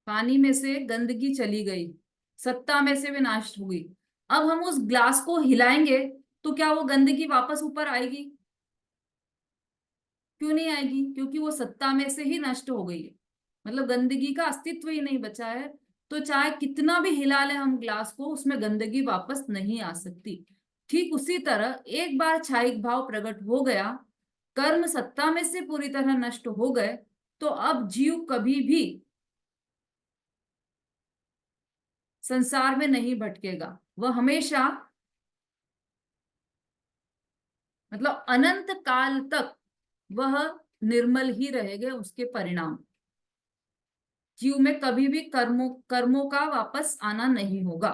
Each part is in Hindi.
पानी में से गंदगी चली गई, सत्ता में से भी नष्ट हुई। अब हम उस ग्लास को हिलाएंगे तो क्या वो गंदगी वापस ऊपर आएगी? क्यों नहीं आएगी? क्योंकि वो सत्ता में से ही नष्ट हो गई है, मतलब गंदगी का अस्तित्व ही नहीं बचा है। तो चाहे कितना भी हिला लें हम ग्लास को, उसमें गंदगी वापस नहीं आ सकती। ठीक उसी तरह एक बार क्षयिक भाव प्रकट हो गया, कर्म सत्ता में से पूरी तरह नष्ट हो गए, तो अब जीव कभी भी संसार में नहीं भटकेगा। वह हमेशा, मतलब अनंत काल तक वह निर्मल ही रहेगा। उसके परिणाम, जीव में कभी भी कर्मों कर्मों का वापस आना नहीं होगा।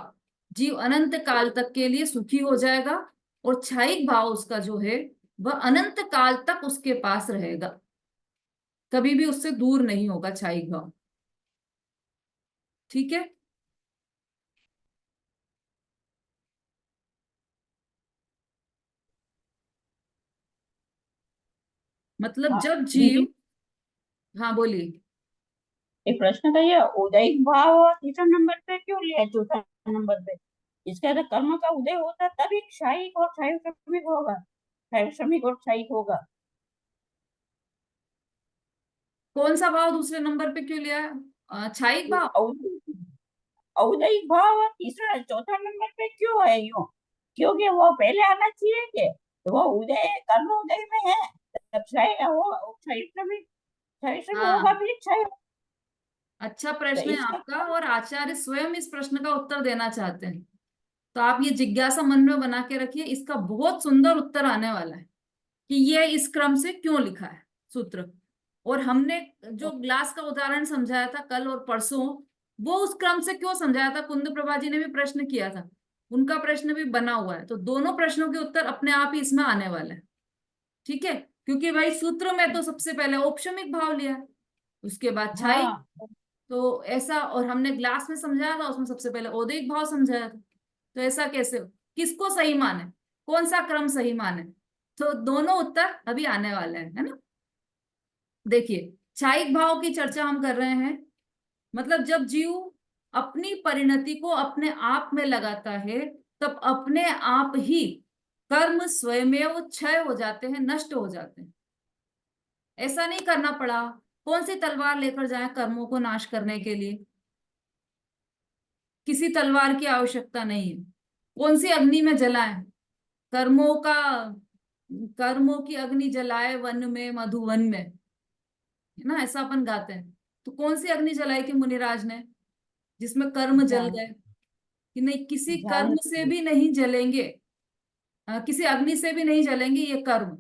जीव अनंत काल तक के लिए सुखी हो जाएगा, और क्षयिक भाव उसका जो है वह अनंत काल तक उसके पास रहेगा, कभी भी उससे दूर नहीं होगा क्षयिक भाव। ठीक है। मतलब हाँ जब जीव, दीदी, हाँ बोलिए। एक प्रश्न था, ये उदयिक भाव तीसरा नंबर पे क्यों लिया है, चौथा नंबर पे? इसके अंदर कर्म का उदय होता है तभी क्षयिक और क्षय श्रमिक होगा, क्षय श्रमिक और क्षयिक होगा। कौन सा भाव दूसरे नंबर पे क्यों लिया है? क्षयिक भाव। औदयिक भाव तीसरा चौथा नंबर पे क्यों है यूं? क्योंकि वो पहले आना चाहिए कि तो वो उदय कर्म उदय में है, तब क्षय वो क्षय श्रमिक होगा, हाँ, फिर क्षय। अच्छा तो प्रश्न है इसका आपका, और आचार्य स्वयं इस प्रश्न का उत्तर देना चाहते हैं। तो आप ये जिज्ञासा मन में बना के रखिए, इसका बहुत सुंदर उत्तर आने वाला है कि ये इस क्रम से क्यों लिखा है सूत्र। और हमने जो ग्लास का उदाहरण समझाया था कल और परसों, वो उस क्रम से क्यों समझाया था। कुंद प्रभा जी ने भी प्रश्न किया था, उनका प्रश्न भी बना हुआ है, तो दोनों प्रश्नों के उत्तर अपने आप ही इसमें आने वाले हैं। ठीक है, क्योंकि भाई सूत्र में तो सबसे पहले औपशमिक भाव लिया है, उसके बाद क्षयिक। हाँ तो ऐसा, और हमने ग्लास में समझाया था, उसमें सबसे पहले औदिक भाव समझाया था। तो ऐसा कैसे हो? किसको सही माने, कौन सा क्रम सही माने? तो दोनों उत्तर अभी आने वाले हैं, है ना। देखिए, क्षयिक भाव की चर्चा हम कर रहे हैं, मतलब जब जीव अपनी परिणति को अपने आप में लगाता है, तब अपने आप ही कर्म स्वयमेव क्षय हो जाते हैं, नष्ट हो जाते हैं। ऐसा नहीं करना पड़ा, कौन सी तलवार लेकर जाए कर्मों को नाश करने के लिए? किसी तलवार की आवश्यकता नहीं है। कौन सी अग्नि में जलाएं? कर्मों का, कर्मों की अग्नि जलाए वन में मधुवन में, है ना, ऐसा अपन गाते हैं। तो कौन सी अग्नि जलाई थी मुनिराज ने जिसमें कर्म जल ध्यान, गए? कि नहीं, किसी ध्यान कर्म से भी नहीं जलेंगे, किसी अग्नि से भी नहीं जलेंगे ये कर्म।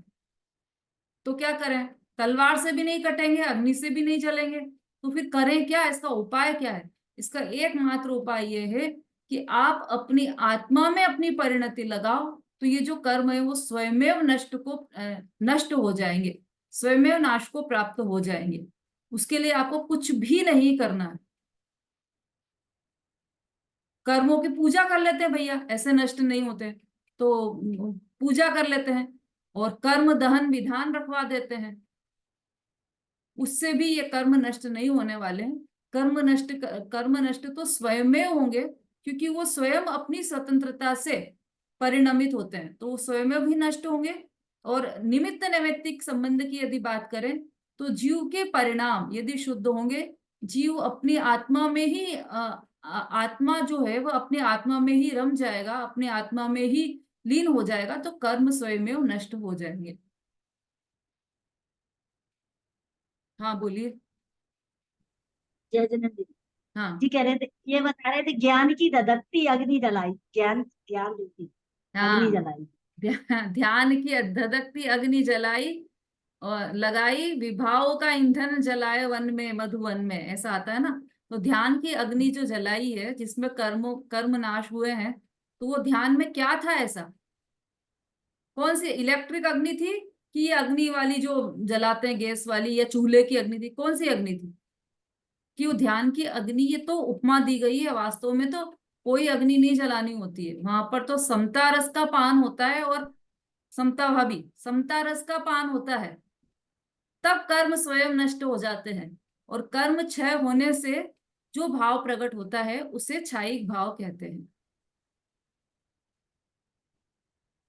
तो क्या करें? तलवार से भी नहीं कटेंगे, अग्नि से भी नहीं जलेंगे, तो फिर करें क्या? इसका उपाय क्या है? इसका एकमात्र उपाय ये है कि आप अपनी आत्मा में अपनी परिणति लगाओ, तो ये जो कर्म है वो स्वयमेव नष्ट हो जाएंगे, स्वयमेव नाश को प्राप्त हो जाएंगे। उसके लिए आपको कुछ भी नहीं करना है। कर्मों की पूजा कर लेते हैं भैया, ऐसे नष्ट नहीं होते। तो पूजा कर लेते हैं और कर्म दहन विधान रखवा देते हैं, उससे भी ये कर्म नष्ट नहीं होने वाले हैं। कर्म नष्ट तो स्वयमेव होंगे, क्योंकि वो स्वयं अपनी स्वतंत्रता से परिणमित होते हैं, तो वो स्वयं भी नष्ट होंगे। और निमित्त नैमित्तिक संबंध की यदि बात करें, तो जीव के परिणाम यदि शुद्ध होंगे, जीव अपनी आत्मा में ही आत्मा जो है वह अपनी आत्मा में ही रम जाएगा, अपनी आत्मा में ही लीन हो जाएगा, तो कर्म स्वयं नष्ट हो जाएंगे। हाँ बोलिए। जय जगन्नाथ जी। हाँ। जी कह रहे थे, ये बता रहे थे ज्ञान की धधकती अग्नि जलाई, ज्ञान ज्ञान रूपी अग्नि हाँ, जलाई। ध्यान की धधकती अग्नि जलाई, और लगाई विभाव का ईंधन जलाए वन में मधुवन में, ऐसा आता है ना। तो ध्यान की अग्नि जो जलाई है, जिसमें कर्म नाश हुए हैं, तो वो ध्यान में क्या था ऐसा? कौन सी इलेक्ट्रिक अग्नि थी, कि ये अग्नि वाली जो जलाते हैं गैस वाली, या चूल्हे की अग्नि थी? कौन सी अग्नि थी? कि वो ध्यान की अग्नि, ये तो उपमा दी गई है, वास्तव में तो कोई अग्नि नहीं जलानी होती है वहां पर, तो समता रस का पान होता है, और समता भाभी समता रस का पान होता है, तब कर्म स्वयं नष्ट हो जाते हैं। और कर्म क्षय होने से जो भाव प्रकट होता है उसे छायिक भाव कहते हैं।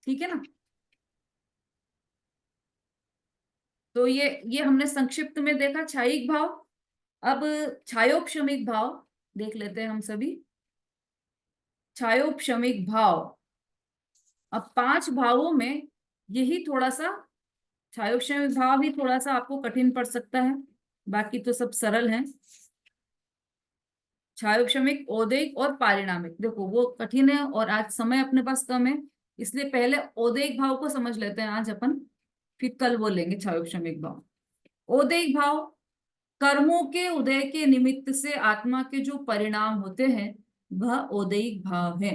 ठीक है ना। तो ये हमने संक्षिप्त में देखा छायिक भाव। अब छायोपशमिक भाव देख लेते हैं हम सभी। छायोपशमिक भाव, अब 5 भावों में यही थोड़ा सा, छायोपशमिक भाव ही थोड़ा सा आपको कठिन पड़ सकता है, बाकी तो सब सरल है। छायोपशमिक, औदेयिक और पारिणामिक, देखो वो कठिन है और आज समय अपने पास कम है, इसलिए पहले औदेयिक भाव को समझ लेते हैं आज अपन, फिर कल बोलेंगे छायोपशमिक भाव। औदेयिक भाव, कर्मों के उदय के निमित्त से आत्मा के जो परिणाम होते हैं वह औदेयिक भाव है।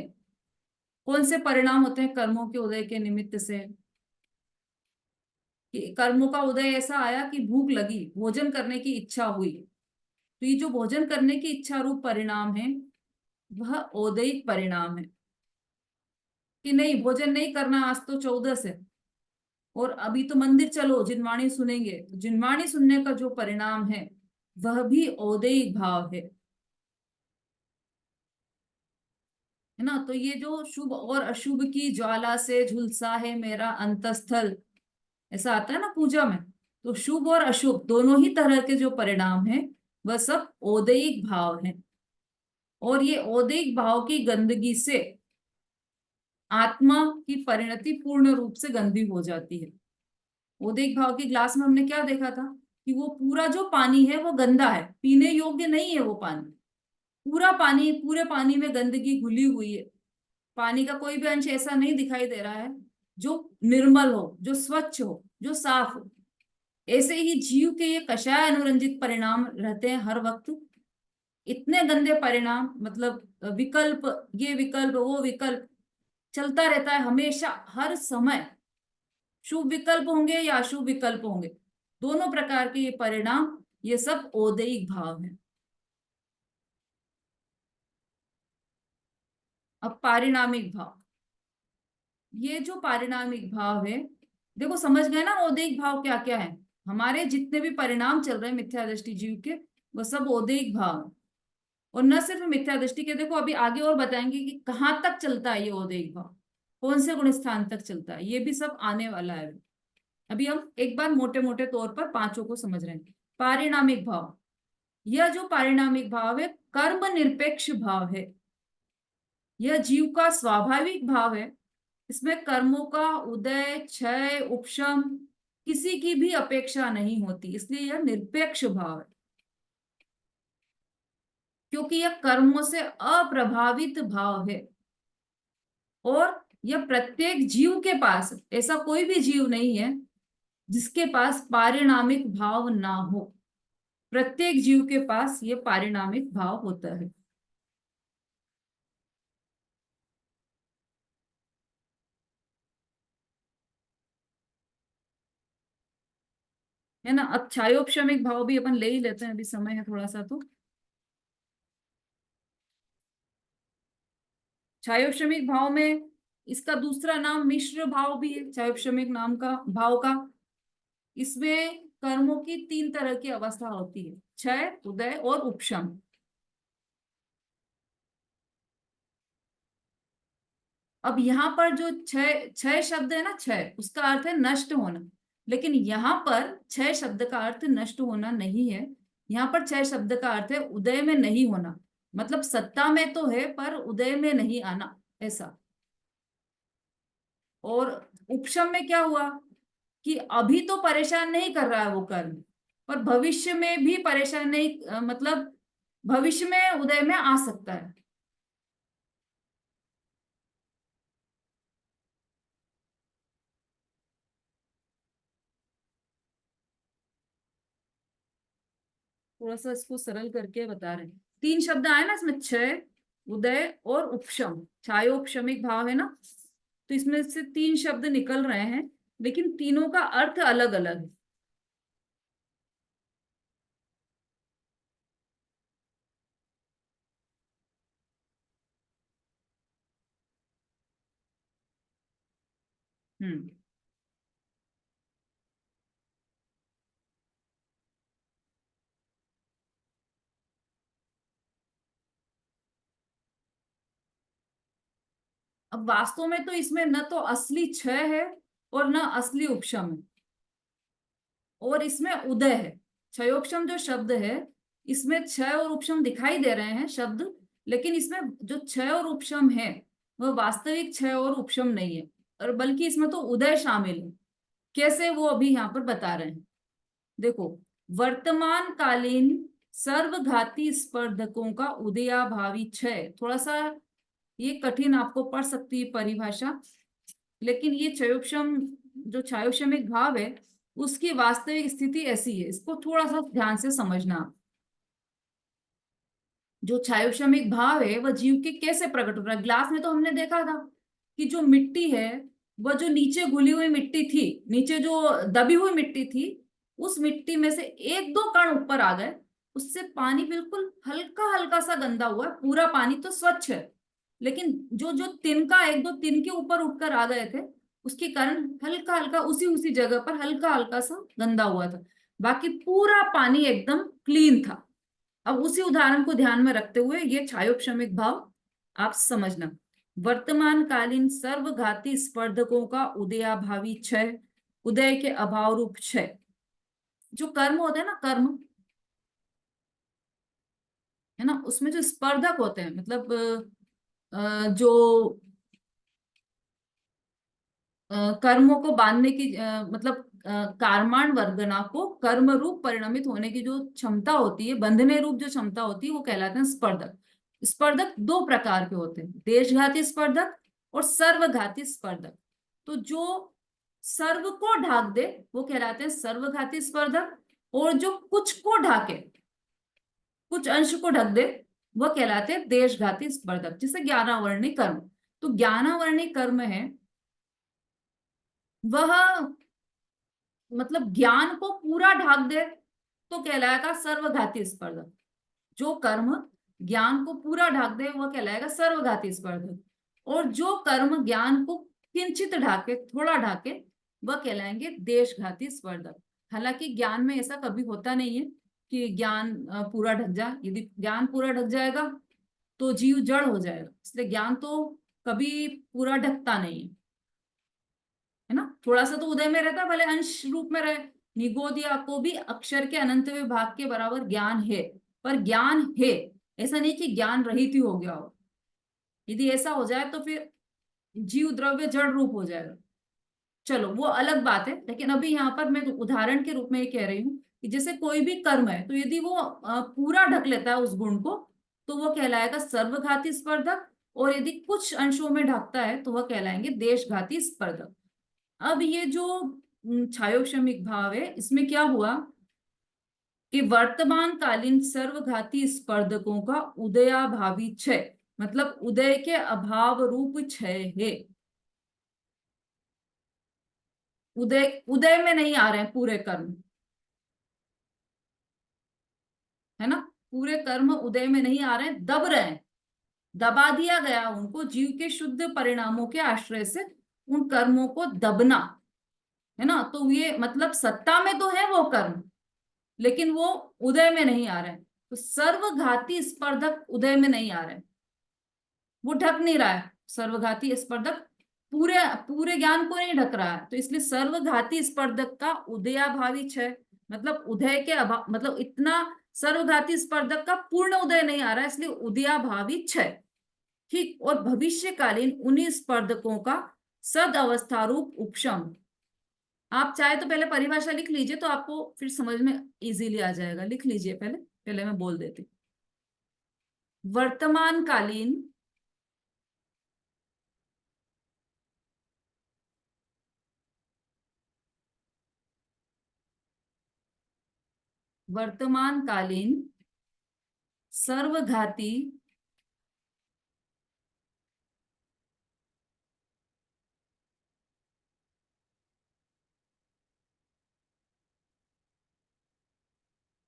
कौन से परिणाम होते हैं कर्मों के उदय के निमित्त से? कि कर्मों का उदय ऐसा आया कि भूख लगी, भोजन करने की इच्छा हुई, तो ये जो भोजन करने की इच्छा रूप परिणाम है वह औदेयिक परिणाम है। कि नहीं भोजन नहीं करना आज तो 14 है और अभी तो मंदिर चलो जिनवाणी सुनेंगे, तो जिनवाणी सुनने का जो परिणाम है वह भी औदेयिक भाव है ना। तो ये जो शुभ और अशुभ की ज्वाला से झुलसा है मेरा अंतस्थल, ऐसा आता है ना पूजा में, तो शुभ और अशुभ दोनों ही तरह के जो परिणाम है वह सब औदेयिक भाव है। और ये औदेयिक भाव की गंदगी से आत्मा की परिणति पूर्ण रूप से गंदी हो जाती है। औदेयिक भाव की ग्लास में हमने क्या देखा था कि वो पूरा जो पानी है वो गंदा है, पीने योग्य नहीं है वो पानी, पूरा पानी, पूरे पानी में गंदगी घुली हुई है, पानी का कोई भी अंश ऐसा नहीं दिखाई दे रहा है जो निर्मल हो, जो स्वच्छ हो, जो साफ हो। ऐसे ही जीव के ये कषाय अनुरंजित परिणाम रहते हैं हर वक्त, इतने गंदे परिणाम, मतलब विकल्प, ये विकल्प वो विकल्प चलता रहता है हमेशा, हर समय शुभ विकल्प होंगे या अशुभ विकल्प होंगे, दोनों प्रकार के ये परिणाम, ये सब औदेयिक भाव है। अब पारिणामिक भाव, ये जो पारिणामिक भाव है, देखो समझ गए ना औदेयिक भाव क्या क्या है। हमारे जितने भी परिणाम चल रहे हैं मिथ्या दृष्टि जीव के, वो सब औदेयिक भाव है। और न सिर्फ मिथ्या दृष्टि के, देखो अभी आगे और बताएंगे कि कहाँ तक चलता है ये औदेयिक भाव, कौन से गुण स्थान तक चलता है, ये भी सब आने वाला है। अभी हम एक बार मोटे मोटे तौर पर पांचों को समझ रहे हैं। पारिणामिक भाव, यह जो पारिणामिक भाव है कर्म निरपेक्ष भाव है, यह जीव का स्वाभाविक भाव है। इसमें कर्मों का उदय, क्षय, उपशम किसी की भी अपेक्षा नहीं होती, इसलिए यह निरपेक्ष भाव है। क्योंकि यह कर्मों से अप्रभावित भाव है और यह प्रत्येक जीव के पास, ऐसा कोई भी जीव नहीं है जिसके पास पारिणामिक भाव ना हो, प्रत्येक जीव के पास यह पारिणामिक भाव होता है। है ना। अब छायोपशमिक भाव भी अपन ले ही लेते हैं, अभी समय है थोड़ा सा। तो छायोपशमिक भाव में इसका दूसरा नाम मिश्र भाव भी है, छायोपशमिक नाम का भाव का। इसमें कर्मों की 3 तरह की अवस्था होती है, क्षय, उदय और उपशम। अब यहाँ पर जो क्षय क्षय शब्द है ना, क्षय उसका अर्थ है नष्ट होना, लेकिन यहाँ पर क्षय शब्द का अर्थ नष्ट होना नहीं है। यहाँ पर क्षय शब्द का अर्थ है उदय में नहीं होना, मतलब सत्ता में तो है पर उदय में नहीं आना, ऐसा। और उपशम में क्या हुआ कि अभी तो परेशान नहीं कर रहा है वो कर्म, पर भविष्य में भी परेशान नहीं, मतलब भविष्य में उदय में आ सकता है। थोड़ा सा इसको सरल करके बता रहे हैं। 3 शब्द आए ना इसमें, क्षय, उदय और उपशम, छायोपशमिक भाव है ना, तो इसमें से 3 शब्द निकल रहे हैं, लेकिन तीनों का अर्थ अलग अलग है। हम्म। अब वास्तव में तो इसमें न तो असली क्षय है और न असली उपशम है, और इसमें उदय है। क्षयोपशम जो शब्द है, इसमें क्षय और उपशम दिखाई दे रहे हैं शब्द, लेकिन इसमें जो क्षय और उपशम है वह वास्तविक क्षय और उपशम नहीं है, और बल्कि इसमें तो उदय शामिल है। कैसे, वो अभी यहाँ पर बता रहे हैं। देखो, वर्तमान कालीन सर्वघाती स्पर्धकों का उदयाभावी क्षय, थोड़ा सा ये कठिन आपको पड़ सकती है परिभाषा, लेकिन ये क्षयोपशम, जो क्षयोपशमिक भाव है उसकी वास्तविक स्थिति ऐसी है, इसको थोड़ा सा ध्यान से समझना। जो क्षयोपशमिक भाव है वह जीव के कैसे प्रकट हो रहा है। ग्लास में तो हमने देखा था कि जो मिट्टी है, वह जो नीचे घुली हुई मिट्टी थी, नीचे जो दबी हुई मिट्टी थी, उस मिट्टी में से एक दो कण ऊपर आ गए, उससे पानी बिल्कुल हल्का हल्का सा गंदा हुआ है। पूरा पानी तो स्वच्छ है, लेकिन जो जो तिनका, एक दो तिनके ऊपर उठकर आ गए थे, उसके कारण हल्का हल्का उसी उसी जगह पर हल्का हल्का सा गंदा हुआ था। बाकी पूरा पानी एकदम क्लीन था। अब उसी उदाहरण को ध्यान में रखते हुए ये क्षयोपशमिक भाव आप समझना। वर्तमान कालीन सर्वघाती स्पर्धकों का उदयाभावी क्षय, उदय के अभाव रूप क्षय। जो कर्म होते हैं ना, कर्म है ना, उसमें जो स्पर्धक होते हैं, मतलब जो कर्मों को बांधने की, मतलब कार्माण वर्गना को कर्म रूप परिणमित होने की जो क्षमता होती है, बंधने रूप जो क्षमता होती है, वो कहलाते हैं स्पर्धक। स्पर्धक दो प्रकार के होते हैं, देशघाती स्पर्धक और सर्वघाती स्पर्धक। तो जो सर्व को ढाक दे वो कहलाते हैं सर्वघाती स्पर्धक, और जो कुछ को ढाके, कुछ अंश को ढक दे, वह कहलाते हैं देशघाती स्पर्धक। जैसे 11 वर्णी कर्म, तो 11 वर्णी कर्म है वह, मतलब ज्ञान को पूरा ढाक दे तो कहलाएगा सर्वघाती स्पर्धक। जो कर्म ज्ञान को पूरा ढाक दे वह कहलाएगा सर्वघाती स्पर्धक, और जो कर्म ज्ञान को किंचित ढाके, थोड़ा ढाके, वह कहलाएंगे देशघाती स्पर्धक। हालांकि ज्ञान में ऐसा कभी होता नहीं है कि ज्ञान पूरा ढक जाए। यदि ज्ञान पूरा ढक जाएगा तो जीव जड़ हो जाएगा, इसलिए ज्ञान तो कभी पूरा ढकता नहीं है ना। थोड़ा सा तो उदय में रहता है, भले अंश रूप में रहे। निगोदिया को भी अक्षर के अनंत विभाग के बराबर ज्ञान है, पर ज्ञान है, ऐसा नहीं कि ज्ञान रहित ही हो गया हो। यदि ऐसा हो जाए तो फिर जीव द्रव्य जड़ रूप हो जाएगा। चलो वो अलग बात है, लेकिन अभी यहाँ पर मैं उदाहरण के रूप में ये कह रही हूँ कि जैसे कोई भी कर्म है, तो यदि वो पूरा ढक लेता है उस गुण को, तो वो कहलाएगा सर्वघाती स्पर्धक, और यदि कुछ अंशों में ढकता है तो वह कहलाएंगे देशघाती स्पर्धक। अब ये जो क्षयोपशमिक भाव है, इसमें क्या हुआ कि वर्तमान कालीन सर्वघाती स्पर्धकों का उदयाभावी क्षय, मतलब उदय के अभाव रूप क्षय है। उदय, उदय में नहीं आ रहे हैं पूरे कर्म, है ना, पूरे कर्म उदय में नहीं आ रहे हैं, दब रहे हैं, दबा दिया गया उनको जीव के शुद्ध परिणामों के आश्रय से, उन कर्मों को दबना, है ना। तो ये मतलब सत्ता में तो है वो कर्म, लेकिन वो उदय में नहीं आ रहे हैं। तो सर्वघाती स्पर्धक उदय में नहीं आ रहे हैं, वो ढक नहीं रहा है। सर्वघाती स्पर्धक पूरे पूरे ज्ञान को नहीं ढक रहा है, तो इसलिए सर्वघाती स्पर्धक का उदयाभावी क्षय, मतलब उदय के अभाव, मतलब इतना सर्वघाती स्पर्धक का पूर्ण उदय नहीं आ रहा है, इसलिए उदयाभावी क्षय। ठीक, और भविष्यकालीन उन्हीं स्पर्धकों का सद अवस्था रूप उपशम। आप चाहे तो पहले परिभाषा लिख लीजिए, तो आपको फिर समझ में इजीली आ जाएगा। लिख लीजिए पहले, पहले मैं बोल देती। वर्तमान कालीन वर्तमान कालीन सर्वघाती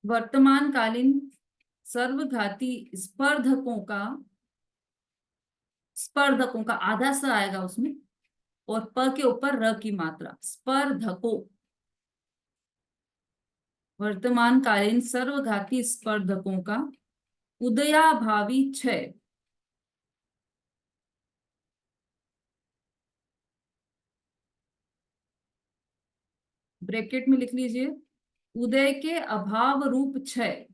वर्तमान कालीन सर्वघाती स्पर्धकों का आधा स आएगा उसमें, और प के ऊपर र की मात्रा, स्पर्धकों। वर्तमान कालीन सर्वघाती स्पर्धकों का उदयाभावी क्षय, ब्रैकेट में लिख लीजिए, उदय के अभाव रूप क्षय।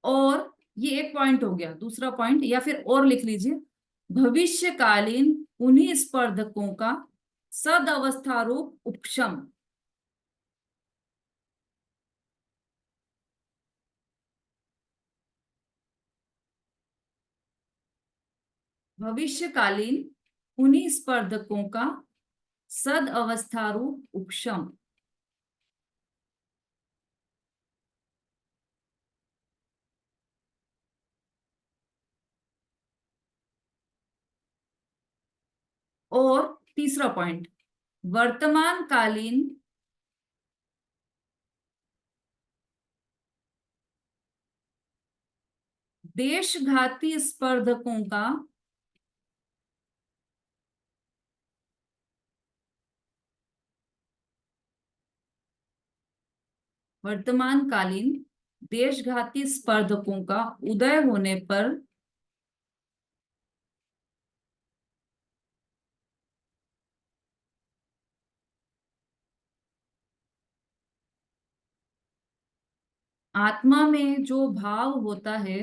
और ये एक पॉइंट हो गया। दूसरा पॉइंट, या फिर और लिख लीजिए, भविष्यकालीन उन्हीं स्पर्धकों का सदअवस्थारूप उपशम। भविष्यकालीन उन्हीं स्पर्धकों का सदअवस्थारूप उपशम। और तीसरा पॉइंट, वर्तमान कालीन देशघाती स्पर्धकों का वर्तमान कालीन देशघाती स्पर्धकों का उदय होने पर आत्मा में जो भाव होता है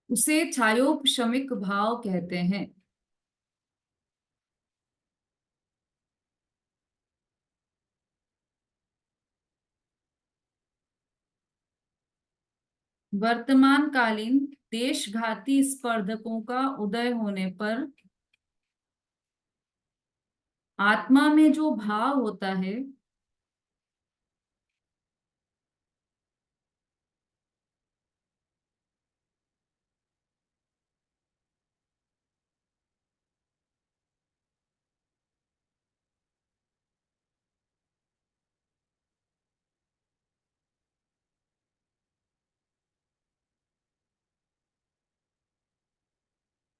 उसे छायोपशमिक भाव कहते हैं। वर्तमान कालीन देशघाती स्पर्धकों का उदय होने पर आत्मा में जो भाव होता है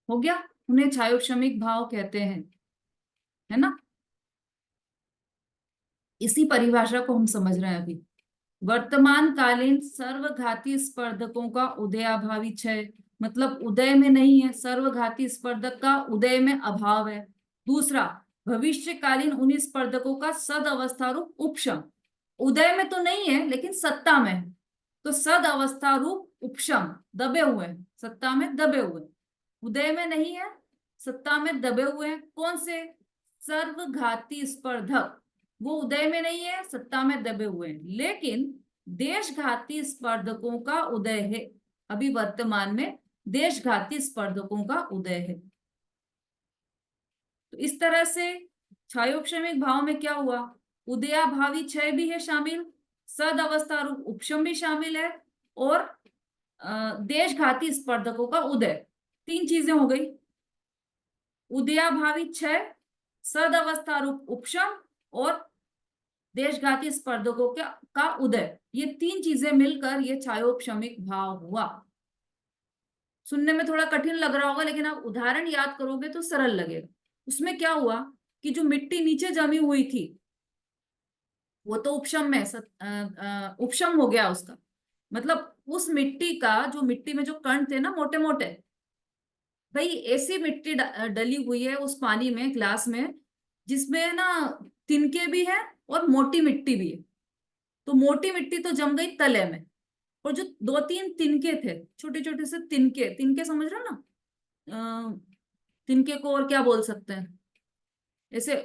हो गया, उन्हें छायोपशमिक भाव कहते हैं, है ना। इसी परिभाषा को हम समझ रहे हैं अभी। वर्तमान कालीन सर्वघाती स्पर्धकों का उदयाभावी क्षय, मतलब उदय में नहीं है, सर्वघाती स्पर्धक का उदय में अभाव है। दूसरा, भविष्यकालीन उन्हीं स्पर्धकों का सद अवस्था रूप उपशम, उदय में तो नहीं है लेकिन सत्ता में है, तो सद अवस्था रूप उपशम, दबे हुए हैं, सत्ता में दबे हुए, उदय में नहीं है, सत्ता में दबे हुए हैं। कौन से? सर्वघाती स्पर्धक, वो उदय में नहीं है, सत्ता में दबे हुए हैं, लेकिन देशघाती स्पर्धकों का उदय है। अभी वर्तमान में देशघाती स्पर्धकों का उदय है। तो इस तरह से छायोपशमिक भाव में क्या हुआ, उदयाभावी क्षय भी है शामिल, सद अवस्था रूप उपशम भी शामिल है, और देशघाती स्पर्धकों का उदय। तीन चीजें हो गई, उदयाभावी क्षय, सद अवस्था रूप उपशम, और देशघाती स्पर्धकों का उदय। ये तीन चीजें मिलकर ये छायोपशमिक भाव हुआ। सुनने में थोड़ा कठिन लग रहा होगा, लेकिन आप उदाहरण याद करोगे तो सरल लगेगा। उसमें क्या हुआ कि जो मिट्टी नीचे जमी हुई थी वो तो उपशम में उपशम हो गया उसका, मतलब उस मिट्टी का, जो मिट्टी में जो कण थे ना मोटे मोटे, भाई ऐसी मिट्टी डली हुई है उस पानी में, ग्लास में, जिसमें ना तिनके भी है और मोटी मिट्टी भी है। तो मोटी मिट्टी तो जम गई तले में, और जो दो तीन तिनके थे, छोटे छोटे से तिनके, तिनके समझ रहे हो ना, अ, तिनके को और क्या बोल सकते हैं, ऐसे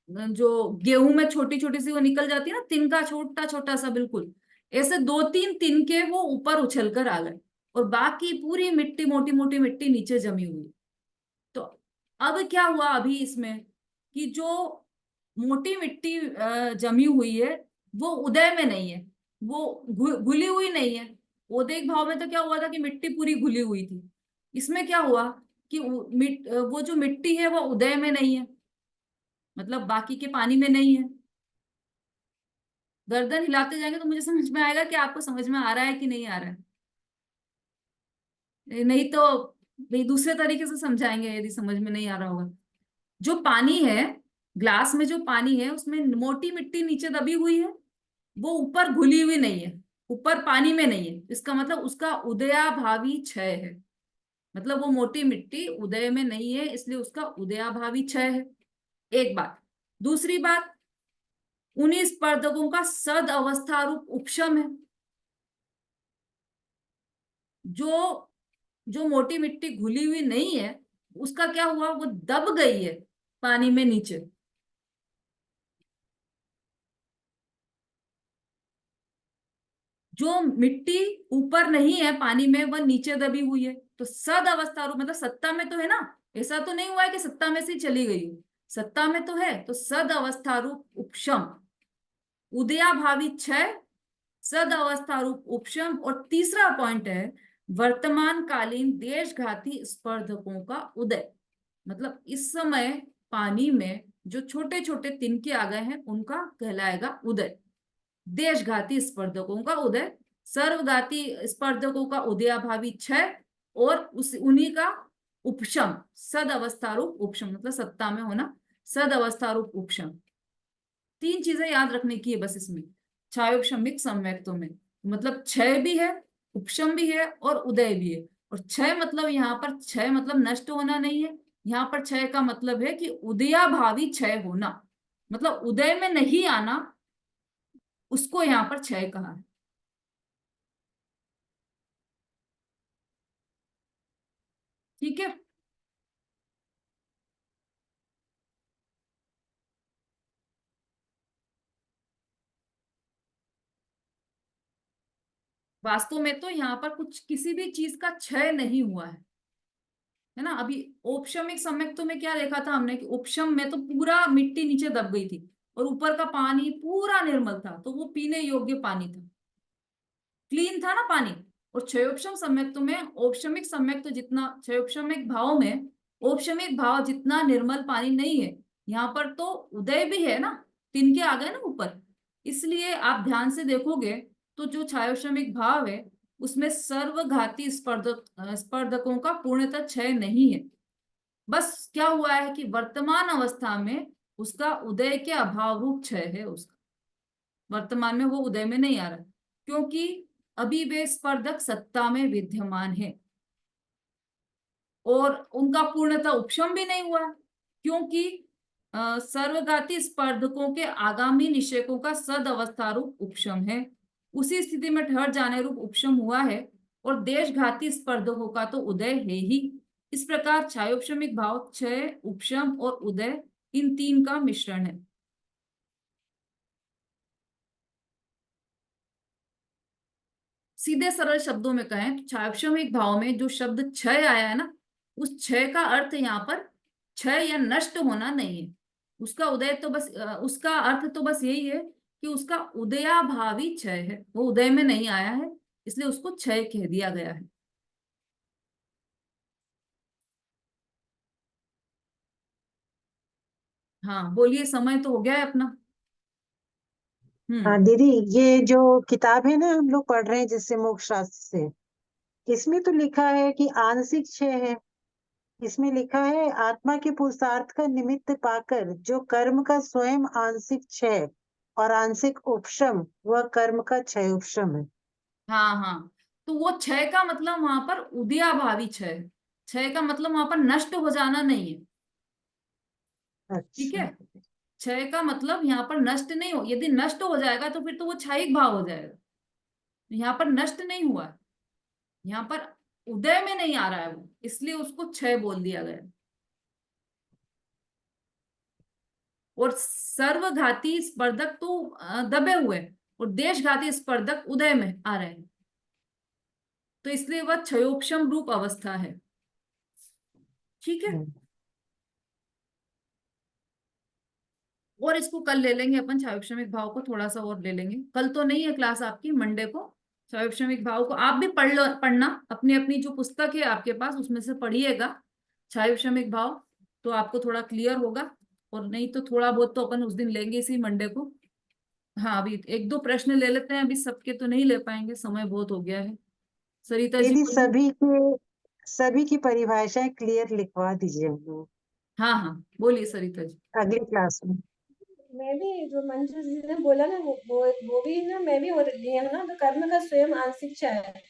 जो गेहूं में छोटी छोटी सी वो निकल जाती है ना, तिनका छोटा छोटा सा बिल्कुल, ऐसे दो तीन तिनके वो ऊपर उछल कर आ गए, और बाकी पूरी मिट्टी, मोटी मोटी मिट्टी नीचे जमी हुई। तो अब क्या हुआ अभी इसमें, कि जो मोटी मिट्टी जमी हुई है वो उदय में नहीं है, वो घुली हुई नहीं है। उदय भाव में तो क्या हुआ था कि मिट्टी पूरी घुली हुई थी। इसमें क्या हुआ कि वो जो मिट्टी है वो उदय में नहीं है, मतलब बाकी के पानी में नहीं है। गर्दन हिलाते जाएंगे तो मुझे समझ में आएगा कि आपको समझ में आ रहा है कि नहीं आ रहा है। नहीं तो भाई दूसरे तरीके से समझाएंगे यदि समझ में नहीं आ रहा होगा। जो पानी है, ग्लास में जो पानी है उसमें मोटी मिट्टी नीचे दबी हुई है, वो ऊपर घुली हुई नहीं है, ऊपर पानी में नहीं है। इसका मतलब उसका उदयाभावी क्षय है। मतलब वो मोटी मिट्टी उदय में नहीं है, इसलिए उसका उदयाभावी क्षय है। एक बात। दूसरी बात, उन्हीं स्पर्धकों का सद अवस्था रूप उपशम है। जो जो मोटी मिट्टी घुली हुई नहीं है, उसका क्या हुआ, वो दब गई है पानी में नीचे। जो मिट्टी ऊपर नहीं है पानी में, वह नीचे दबी हुई है। तो सद अवस्था रूप मतलब सत्ता में तो है ना, ऐसा तो नहीं हुआ है कि सत्ता में से ही चली गई हो, सत्ता में तो है। तो सद अवस्था रूप उपशम, उदयाभावी क्षय, सद अवस्था रूप उपशम। और तीसरा पॉइंट है वर्तमान कालीन देशघाती स्पर्धकों का उदय। मतलब इस समय पानी में जो छोटे छोटे तिनके आ गए हैं उनका कहलाएगा उदय। देशघाती स्पर्धकों का उदय, सर्वघाती स्पर्धकों का उदयाभावी क्षय, और उस उन्हीं का उपशम, सद अवस्थारूप उपशम मतलब सत्ता में होना, सद अवस्थारूप उपशम। तीन चीजें याद रखने की है बस इसमें, क्षयोपशमिक सम्यक्तों में। मतलब क्षय भी है, उपशम भी है और उदय भी है। और क्षय मतलब यहाँ पर क्षय मतलब नष्ट होना नहीं है, यहाँ पर क्षय का मतलब है कि उदयाभावी क्षय होना, मतलब उदय में नहीं आना, उसको यहाँ पर क्षय कहा है। ठीक है। वास्तव में तो यहाँ पर कुछ किसी भी चीज का क्षय नहीं हुआ है ना। अभी औपशमिक सम्यक्तों में क्या देखा था हमने कि उपशम में तो पूरा मिट्टी नीचे दब गई थी और ऊपर का पानी पूरा निर्मल था, तो वो पीने योग्य पानी था, क्लीन था ना पानी। और क्षयोपशम सम्यक्तों में औपशमिक सम्यक्त जितना, क्षयोपशमिक भाव में औपशमिक भाव जितना निर्मल पानी नहीं है। यहाँ पर तो उदय भी है ना, तिनके आ गए ना ऊपर, इसलिए आप ध्यान से देखोगे तो जो क्षयोपशमिक भाव है उसमें सर्वघाती स्पर्धकों का पूर्णतः क्षय नहीं है। बस क्या हुआ है कि वर्तमान अवस्था में उसका उदय के अभाव रूप क्षय है, उसका वर्तमान में वो उदय में नहीं आ रहा, क्योंकि अभी वे स्पर्धक सत्ता में विद्यमान है। और उनका पूर्णतः उपशम भी नहीं हुआ, क्योंकि सर्वघाती स्पर्धकों के आगामी निषेकों का सद अवस्था रूप उपशम है, उसी स्थिति में ठहर जाने रूप उपशम हुआ है। और देशघाती स्पर्धकों का तो उदय है ही। इस प्रकार क्षयोपशमिक भाव क्षय, उपशम और उदय, इन तीन का मिश्रण है। सीधे सरल शब्दों में कहें तो क्षयोपशमिक भाव में जो शब्द क्षय आया है ना, उस क्षय का अर्थ यहाँ पर क्षय या नष्ट होना नहीं है। उसका उदय तो बस उसका अर्थ तो बस यही है कि उसका उदयाभावी क्षय है, वो उदय में नहीं आया है, इसलिए उसको क्षय कह दिया गया है। हाँ बोलिए, समय तो हो गया है अपना। हाँ हम्म। दीदी, ये जो किताब है ना हम लोग पढ़ रहे हैं जिससे मोक्ष शास्त्र से, इसमें तो लिखा है कि आंशिक क्षय है। इसमें लिखा है आत्मा के पुरुषार्थ का निमित्त पाकर जो कर्म का स्वयं आंशिक क्षय और आंशिक उपशम, वह कर्म का क्षय उपशम है। हाँ हाँ, तो वो क्षय का मतलब वहां पर उदयाभावी क्षय है। क्षय का मतलब वहां पर नष्ट हो जाना नहीं है। ठीक अच्छा। है। क्षय का मतलब यहाँ पर नष्ट नहीं हो, यदि नष्ट हो जाएगा तो फिर तो वो क्षयिक भाव हो जाएगा। यहाँ पर नष्ट नहीं हुआ है, यहाँ पर उदय में नहीं आ रहा है वो, इसलिए उसको क्षय बोल दिया गया। और सर्वघाती स्पर्धक तो दबे हुए हैं, और देशघाती स्पर्धक उदय में आ रहे हैं, तो इसलिए वह क्षयोपशम रूप अवस्था है। ठीक है। हम्म। और इसको कल ले लेंगे अपन, क्षयोपशमिक भाव को थोड़ा सा और ले लेंगे। कल तो नहीं है क्लास आपकी, मंडे को। क्षयोपशमिक भाव को आप भी पढ़ लो, पढ़ना अपनी अपनी जो पुस्तक है आपके पास उसमें से पढ़िएगा क्षयोपशमिक भाव, तो आपको थोड़ा क्लियर होगा। और नहीं तो थोड़ा बहुत तो अपन उस दिन लेंगे इसी मंडे को। हाँ अभी एक दो प्रश्न ले लेते हैं, अभी सबके तो नहीं ले पाएंगे, समय बहुत हो गया है। सरिता जी दीदी बोलिए। सभी की परिभाषाएं क्लियर लिखवा दीजिए हम लोग हाँ हाँ, बोलिए सरिता जी। अगली क्लास में। मैं भी जो मंजू जी ने बोला ना वो भी ना मैं भी हो रही है ना। तो कर्म का स्वयं आंशिक क्षय है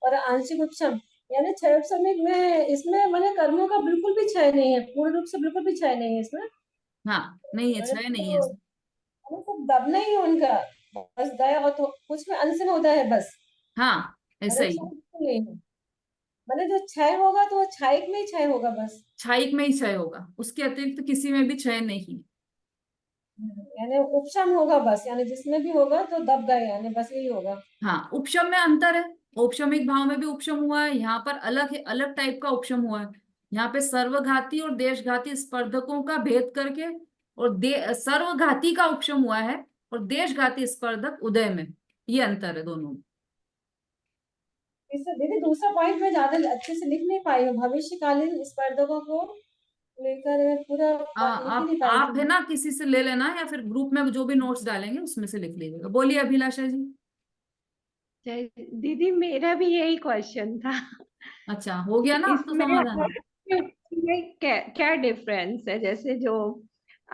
और आंशिक उपशम, यानी क्षय उपशम में इसमें मैंने कर्मों का बिल्कुल भी क्षय नहीं है, पूर्ण रूप से बिल्कुल भी क्षय नहीं है इसमें। हाँ, नहीं है, मैंने क्षय नहीं है तो इसमें। सब दबना ही है उनका, बस गया और तो कुछ में अंश में होता है बस। हाँ, ऐसा मैंने ही क्षय है। बिल्कुल नहीं है। मैंने जो क्षय होगा तो वो क्षयिक में ही क्षय होगा बस। क्षयिक में ही क्षय होगा, उसके अतिरिक्त किसी में भी क्षय नहीं। यानी उपशम होगा बस, यानी जिसमें भी होगा तो दब गए, यानी बस यही होगा। हाँ, उपशम में अंतर है। औपशमिक भाव में भी उपशम हुआ है, यहाँ पर अलग है, अलग टाइप का उपशम हुआ है। यहाँ पे सर्वघाती और देशघाती स्पर्धकों का भेद करके और सर्वघाती का उपशम हुआ है और देशघाती स्पर्धक उदय में, ये अंतर है दोनों में। इससे दीदी दूसरा पॉइंट मैं ज्यादा अच्छे से लिख नहीं पाई हूँ, भविष्यकालीन स्पर्धकों को लेकर मैं पूरा लिख ही नहीं पाई आप है थी। ना, किसी से ले लेना या फिर ग्रुप में जो भी नोट्स डालेंगे उसमें से लिख लीजिएगा। बोलिए अभिलाषा जी। दीदी मेरा भी यही क्वेश्चन था अच्छा, हो गया ना अब तो इसमें समाधान। क्या डिफरेंस है, जैसे जो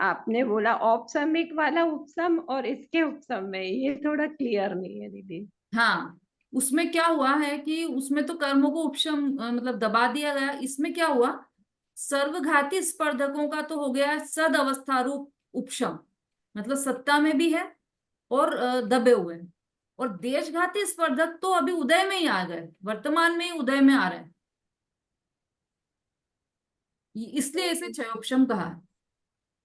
आपने बोला औपसमिक वाला उपसम और इसके उपसम में, ये थोड़ा क्लियर नहीं है दीदी। हाँ, उसमें क्या हुआ है कि उसमें तो कर्मों को उपशम मतलब दबा दिया गया। इसमें क्या हुआ, सर्वघाती स्पर्धकों का तो हो गया सद अवस्था रूप उपशम, मतलब सत्ता में भी है और दबे हुए हैं। और देशघाती स्पर्धक तो अभी उदय में ही आ गए, वर्तमान में ही उदय में आ रहे हैं, इसलिए इसे क्षय उपशम कहा है।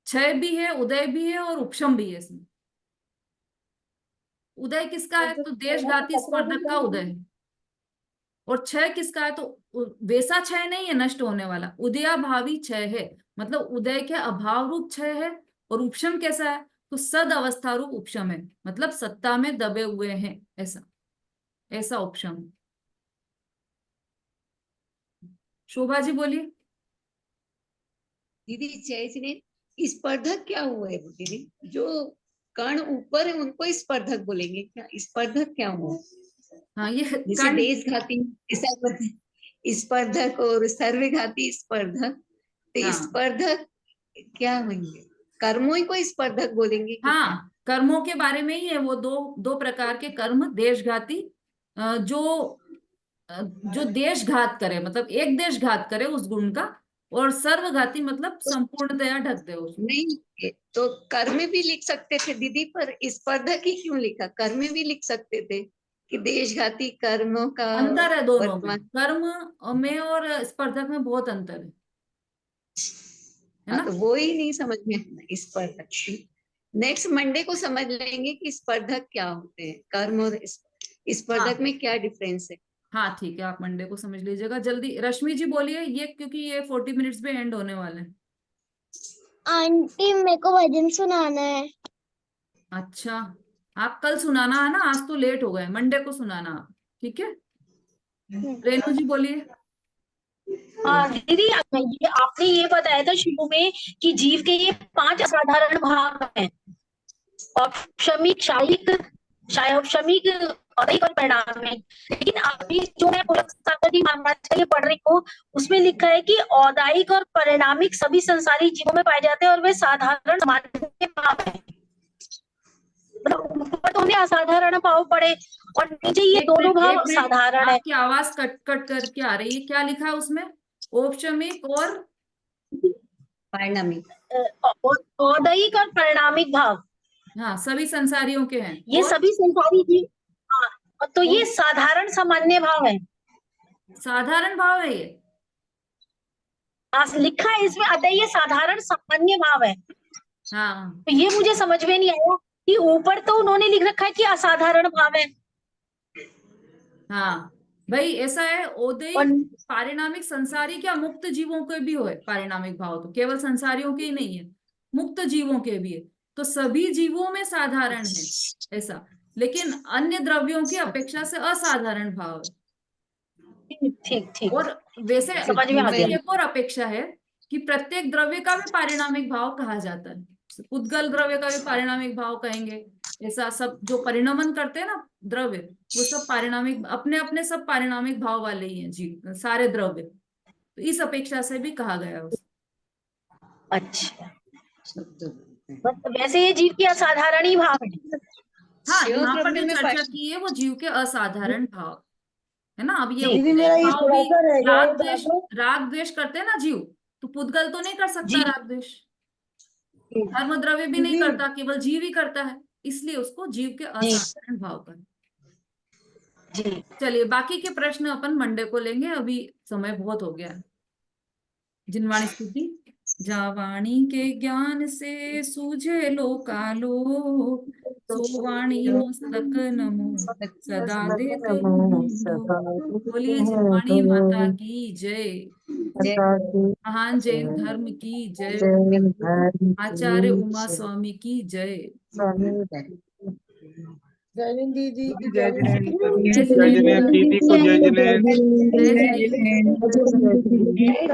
क्षय भी है, उदय भी है और उपशम भी है इसमें। उदय किसका और है, जो तो थोड़ा सा देशघाती कचरा भी स्पर्धक का है। उदय है। और क्षय किसका है, तो वैसा क्षय नहीं है नष्ट होने वाला, उदयाभावी क्षय है, मतलब उदय के अभाव रूप क्षय है। और उपशम कैसा है, तो सद अवस्था रूप उपशम है, मतलब सत्ता में दबे हुए हैं, ऐसा ऐसा उपशम। शोभा जी बोलिए। दीदी जय श्री, स्पर्धक क्या हुआ है दीदी? जो कण ऊपर है उनको स्पर्धक बोलेंगे क्या? स्पर्धक क्या हुआ? हाँ, ये जैसे कण। देशघाती स्पर्धक और सर्वघाती स्पर्धक, तो हाँ स्पर्धक क्या होंगे? कर्मों को स्पर्धक बोलेंगे कि क्या? हाँ, कर्मों के बारे में ही है वो। दो दो प्रकार के कर्म, देशघाती जो देशघात करे, मतलब एक देशघात करे उस गुण का, और सर्वघाती मतलब संपूर्णतया ढक दे उसको। नहीं, तो कर्म भी लिख सकते थे दीदी, पर स्पर्धक ही क्यों लिखा? कर्म भी लिख सकते थे कि देशघाती कर्मों का अंतर है दोनों में, वर्तमान। कर्म में और स्पर्धक में बहुत अंतर है हाँ, ना। तो वो ही नहीं समझ में आना स्पर्धक। नेक्स्ट मंडे को समझ लेंगे कि स्पर्धक क्या होते हैं, कर्म और स्पर्धक हाँ में क्या डिफरेंस है। हाँ, ठीक है, आप मंडे को समझ लीजिएगा जल्दी। रश्मि जी बोलिए, ये क्योंकि ये 40 मिनट्स पे एंड होने वाले हैं। आंटी मेरे को भजन सुनाना है। अच्छा, आप कल सुनाना है ना, आज तो लेट हो गए, मंडे को सुनाना आप, ठीक है। रेणु जी बोलिए। हाँ दीदी, ये आपने ये बताया था शुरू में कि जीव के ये 5 असाधारण भाग हैं, औपशमिक, क्षयिक, क्षयौपशमिक, औदैहिक और परिणामिक। लेकिन अभी जो मैं पुरस्कार महाराज पढ़ रही हूँ, उसमें लिखा है कि औदैहिक और परिणामिक सभी संसारी जीवों में पाए जाते हैं और वे साधारण सामान्य भाव हैं। मतलब ऊपर तो हमने असाधारण भाव पढ़े और नीचे ये दोनों भाव साधारण है। आपकी आवाज कट कट करके आ रही है, क्या लिखा है उसमें? औपशमिक और परिणामिक, औदैहिक और परिणामिक भाव, हाँ, सभी संसारियों के हैं। ये और सभी संसारी जीव। हाँ, तो ये साधारण सामान्य भाव है। साधारण भाव है ये। लिखा है इसमें, अतः ये साधारण सामान्य भाव है। हाँ तो ये मुझे समझ में नहीं आया कि ऊपर तो उन्होंने लिख रखा है कि असाधारण भाव है। हाँ भाई, ऐसा है, और औदैहिक पारिणामिक संसारी क्या, मुक्त जीवों के भी हो पारिणामिक भाव, तो केवल संसारियों के ही नहीं है, मुक्त जीवों के भी है। तो सभी जीवों में साधारण है ऐसा, लेकिन अन्य द्रव्यों की अपेक्षा से असाधारण भाव है। ठीक ठीक, और वैसे समझ में आ वैसे गया। एक और अपेक्षा है कि प्रत्येक द्रव्य का भी पारिणामिक भाव कहा जाता है, उद्गल द्रव्य का भी पारिणामिक भाव कहेंगे। ऐसा सब जो परिणमन करते हैं ना द्रव्य, वो सब पारिणामिक, अपने अपने सब पारिणामिक भाव वाले ही हैं जी, सारे द्रव्य। तो इस अपेक्षा से भी कहा गया उसको। अच्छा, बस वैसे ये जीव की असाधारण ही भाव है। हाँ, शिव यहाँ पर प्रबंध जो में चर्चा पाठ- की है वो जीव के असाधारण भाव है ना। अब ये जी। दीदी मेरा ये भाव थोड़ा भी सा रह गया है राग द्वेष करते हैं ना जीव, तो पुद्गल तो नहीं कर सकता जी। राग द्वेष, धर्म द्रव्य भी नहीं दीदी करता, केवल जीव ही करता है, इसलिए उसको जीव के जी असाधारण भाव कर। जी। चलिए बाकी के प्रश्न अपन मंडे को लेंगे, अभी समय बहुत हो गया है। जिनवाणी स्तुति। जावाणी के ज्ञान से सूझे लोकालो, सो वाणी मस्तक नमो सदा देत लो। बोलिए जिनवाणी माता की जय, महान जैन धर्म की जय, आचार्य उमा स्वामी की जय। जैनिन दीदी की जय जिनेंद्र जय जय जिनेंद्र जिनेंद्र, दीदी को जय जिनेंद्र जय जिनेंद्र। जय